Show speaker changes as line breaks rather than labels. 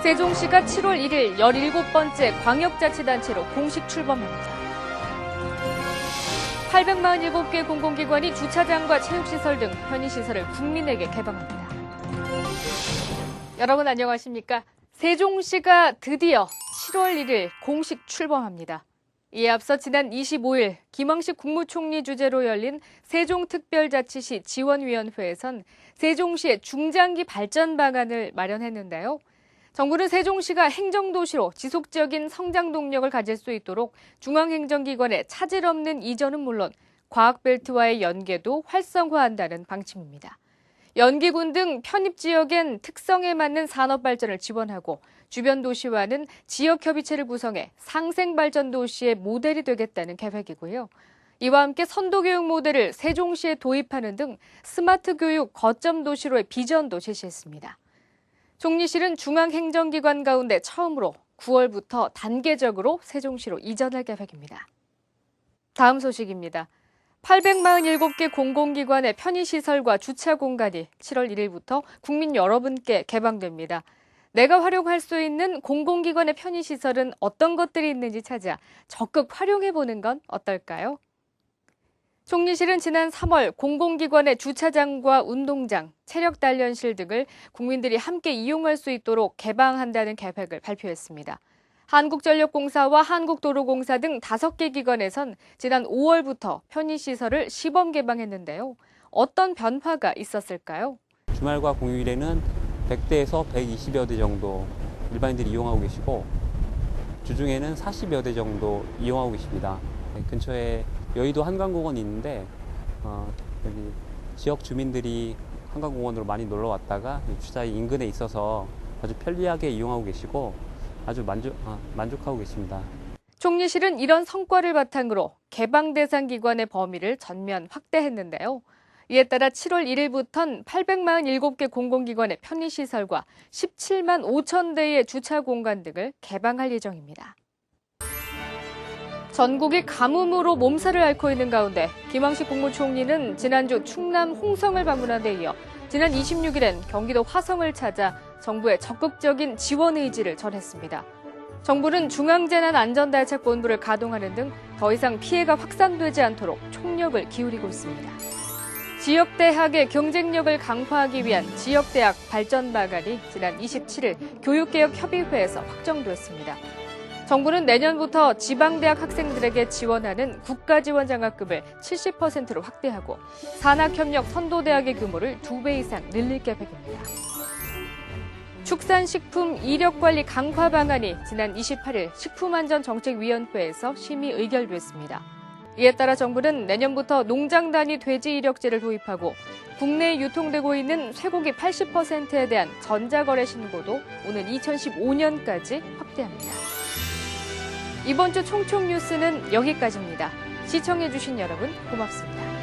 세종시가 7월 1일 17번째 광역자치단체로 공식 출범합니다. 847개 공공기관이 주차장과 체육시설 등 편의시설을 국민에게 개방합니다. 여러분 안녕하십니까? 세종시가 드디어 7월 1일 공식 출범합니다. 이에 앞서 지난 25일 김황식 국무총리 주재로 열린 세종특별자치시 지원위원회에선 세종시의 중장기 발전 방안을 마련했는데요. 정부는 세종시가 행정도시로 지속적인 성장 동력을 가질 수 있도록 중앙행정기관의 차질 없는 이전은 물론 과학벨트와의 연계도 활성화한다는 방침입니다. 연기군 등 편입지역엔 특성에 맞는 산업발전을 지원하고 주변 도시와는 지역협의체를 구성해 상생발전도시의 모델이 되겠다는 계획이고요. 이와 함께 선도교육 모델을 세종시에 도입하는 등 스마트교육 거점 도시로의 비전도 제시했습니다. 총리실은 중앙행정기관 가운데 처음으로 9월부터 단계적으로 세종시로 이전할 계획입니다. 다음 소식입니다. 847개 공공기관의 편의시설과 주차 공간이 7월 1일부터 국민 여러분께 개방됩니다. 내가 활용할 수 있는 공공기관의 편의시설은 어떤 것들이 있는지 찾아 적극 활용해보는 건 어떨까요? 총리실은 지난 3월 공공기관의 주차장과 운동장, 체력단련실 등을 국민들이 함께 이용할 수 있도록 개방한다는 계획을 발표했습니다. 한국전력공사와 한국도로공사 등 5개 기관에선 지난 5월부터 편의시설을 시범 개방했는데요. 어떤 변화가 있었을까요?
주말과 공휴일에는 100대에서 120여 대 정도 일반인들이 이용하고 계시고 주중에는 40여 대 정도 이용하고 계십니다. 근처에 여의도 한강공원이 있는데 여기 지역 주민들이 한강공원으로 많이 놀러 왔다가 주차장 인근에 있어서 아주 편리하게 이용하고 계시고 아주 만족하고 계십니다.
총리실은 이런 성과를 바탕으로 개방 대상 기관의 범위를 전면 확대했는데요. 이에 따라 7월 1일부터는 847개 공공기관의 편의시설과 17만 5천 대의 주차 공간 등을 개방할 예정입니다. 전국이 가뭄으로 몸살을 앓고 있는 가운데 김황식 국무총리는 지난주 충남 홍성을 방문한 데 이어 지난 26일엔 경기도 화성을 찾아 정부의 적극적인 지원 의지를 전했습니다. 정부는 중앙재난안전대책본부를 가동하는 등 더 이상 피해가 확산되지 않도록 총력을 기울이고 있습니다. 지역대학의 경쟁력을 강화하기 위한 지역대학 발전 방안이 지난 27일 교육개혁협의회에서 확정됐습니다. 정부는 내년부터 지방대학 학생들에게 지원하는 국가지원장학금을 70%로 확대하고 산학협력 선도대학의 규모를 2배 이상 늘릴 계획입니다. 축산식품 이력관리 강화 방안이 지난 28일 식품안전정책위원회에서 심의 의결됐습니다. 이에 따라 정부는 내년부터 농장 단위 돼지 이력제를 도입하고 국내에 유통되고 있는 쇠고기 80%에 대한 전자거래 신고도 오는 2015년까지 확대합니다. 이번 주 총총 뉴스는 여기까지입니다. 시청해주신 여러분 고맙습니다.